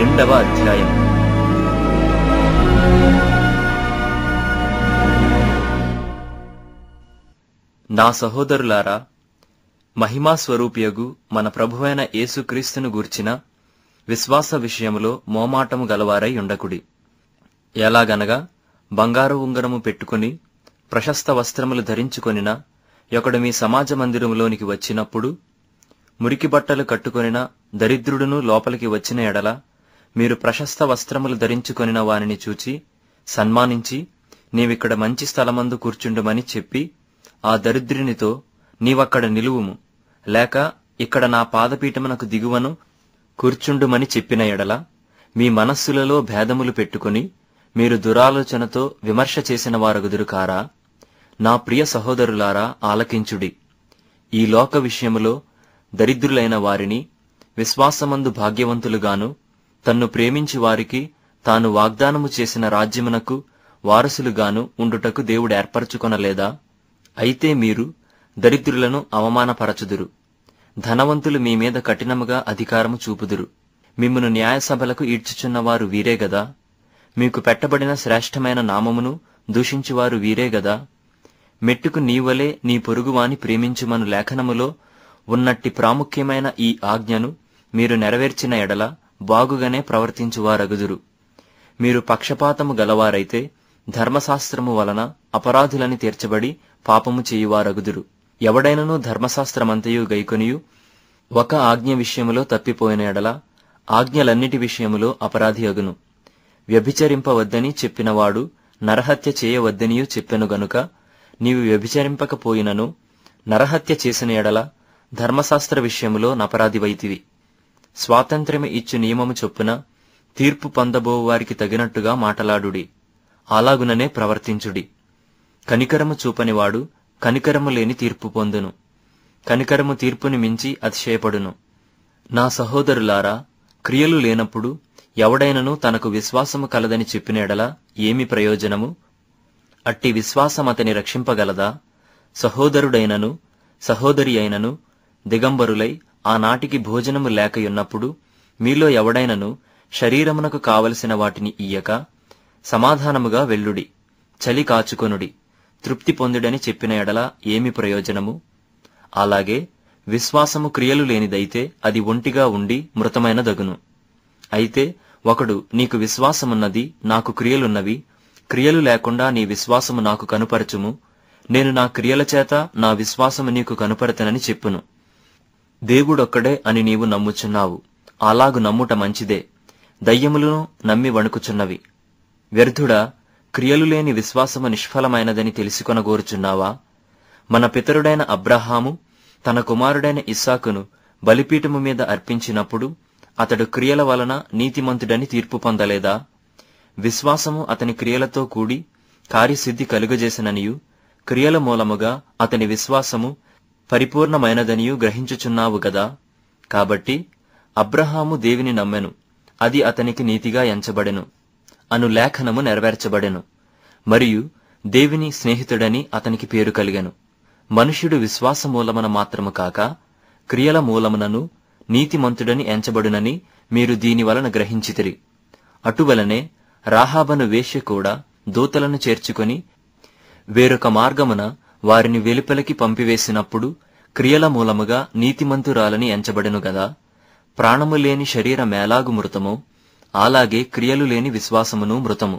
2వ అధ్యాయం. నా సహోదరులారా, మహిమా స్వరూపియగు మన ప్రభువైన యేసుక్రీస్తును గూర్చిన విశ్వాస విషయములో మోమాటము గలవారై ఉండకుడి. ఎలాగనగా బంగారు ఉంగరము పెట్టుకుని ప్రశస్త వస్త్రములు ధరించుకొనిన ఒకడు మీ సమాజ మందిరములోనికి వచ్చినప్పుడు, మురికి బట్టలు కట్టుకొనిన దరిద్రుడును లోపలికి వచ్చిన ఎడల మీరు ప్రశస్త వస్త్రములు ధరించుకొనిన వానిని చూచి సన్మానించి, నీవిక్కడ మంచి స్థలమందు కూర్చుండుమని చెప్పి ఆ దరిద్రునితో, నీవక్కడ నిలువుము, లేక ఇక్కడ నా పాదపీఠమునకు దిగువను కూర్చుండుమని చెప్పిన ఎడల మీ మనస్సులలో భేదములు పెట్టుకుని మీరు దురాలోచనతో విమర్శ చేసిన వారగుదురు కారా? నా ప్రియ సహోదరులారా, ఆలకించుడి. ఈ లోక విషయములో దరిద్రులైన వారిని విశ్వాసమందు భాగ్యవంతులుగాను, తన్ను ప్రేమించి వారికి తాను వాగ్దానము చేసిన రాజ్యమునకు వారసులుగాను ఉండుటకు దేవుడు ఏర్పరచుకొనలేదా? అయితే మీరు దరిద్రులను అవమానపరచుదురు, ధనవంతులు మీ మీద కఠినముగా అధికారము చూపుదురు. మిమ్మును న్యాయసభలకు ఈడ్చుచున్నవారు వీరే గదా? మీకు పెట్టబడిన శ్రేష్టమైన నామమును దూషించువారు వీరే గదా? మెట్టుకు నీవలే నీ పొరుగువాని ప్రేమించుమను లేఖనములో ఉన్నట్టి ప్రాముఖ్యమైన ఈ ఆజ్ఞను మీరు నెరవేర్చిన ఎడల బాగుగానే ప్రవర్తించువారగుదురు. మీరు పక్షపాతము గలవారైతే ధర్మశాస్త్రము వలన అపరాధులని తీర్చబడి పాపము చేయువారగుదురు. ఎవడైనను ధర్మశాస్త్రమంతయు గైకొనియు ఒక ఆజ్ఞ విషయములో తప్పిపోయిన ఎడల ఆజ్ఞలన్నిటి విషయములో అపరాధి అగును. వ్యభిచరింపవద్దని చెప్పినవాడు నరహత్య చేయవద్దనియూ చెప్పెను గనుక నీవు వ్యభిచరింపకపోయినను నరహత్య చేసిన ఎడల ధర్మశాస్త్ర విషయములో నపరాధివైతివి. స్వాతంత్ర్యము ఇచ్చు నియమము చొప్పున తీర్పు పొందబోవు వారికి తగినట్టుగా మాటలాడుడి, అలాగుననే ప్రవర్తించుడి. కనికరము చూపనివాడు కనికరము లేని తీర్పు పొందును, కనికరము తీర్పుని మించి అతిశయపడును. నా సహోదరులారా, క్రియలు లేనప్పుడు ఎవడైనను తనకు విశ్వాసము కలదని చెప్పిన ఎడల ఏమి ప్రయోజనము? అట్టి విశ్వాసం అతని రక్షింపగలదా? సహోదరుడైనను సహోదరి అయినను దిగంబరులై ఆనాటికి భోజనము లేకయున్నప్పుడు మీలో ఎవడైనను శరీరమునకు కావలసిన వాటిని ఇయ్యక సమాధానముగా వెళ్ళుడి, చలి కాచుకొనుడి, తృప్తి పొందుడని చెప్పిన ఎడల ఏమి ప్రయోజనము? అలాగే విశ్వాసము క్రియలు లేనిదైతే అది ఒంటిగా ఉండి మృతమైనదగును. అయితే ఒకడు, నీకు విశ్వాసమున్నది, నాకు క్రియలున్నవి, క్రియలు లేకుండా నీ విశ్వాసము నాకు కనుపరచుము, నేను నా క్రియల చేత నా విశ్వాసము నీకు కనుపరతనని చెప్పును. దేవుడొక్కడే అని నీవు నమ్ముచున్నావు, అలాగు నమ్ముట మంచిదే. దయ్యములను నమ్మి వణుకుచున్నవి. వ్యర్థుడా, క్రియలు లేని విశ్వాసము నిష్ఫలమైనదని తెలుసుకొనగోరుచున్నావా? మన పితరుడైన అబ్రహాము తన కుమారుడైన ఇస్సాకును బలిపీఠము మీద అర్పించినప్పుడు అతడు క్రియల వలన నీతిమంతుడని తీర్పు పొందలేదా? విశ్వాసము అతని క్రియలతో కూడి కార్యసిద్ధి కలుగజేసిననియు, క్రియల మూలముగా అతని విశ్వాసము పరిపూర్ణమైనదనియు గ్రహించుచున్నావు గదా. కాబట్టి అబ్రహాము దేవుని నమ్మెను, అది అతనికి నీతిగా ఎంచబడెను అను లేఖనము నెరవేర్చబడెను. మరియు దేవుని స్నేహితుడని అతనికి పేరు కలిగెను. మనుష్యుడు విశ్వాస మూలమున మాత్రము కాక క్రియల మూలమునను నీతిమంతుడని ఎంచబడునని మీరు దీనివలన గ్రహించితిరి. అటువలనే రాహాబను వేశ్య కూడా దూతలను చేర్చుకొని వేరొక మార్గమున వారిని వెలుపలికి పంపివేసినప్పుడు క్రియల మూలముగా నీతిమంతురాలని ఎంచబడెను గదా. ప్రాణము లేని శరీరమేలాగు మృతమో అలాగే క్రియలు లేని విశ్వాసమును మృతము.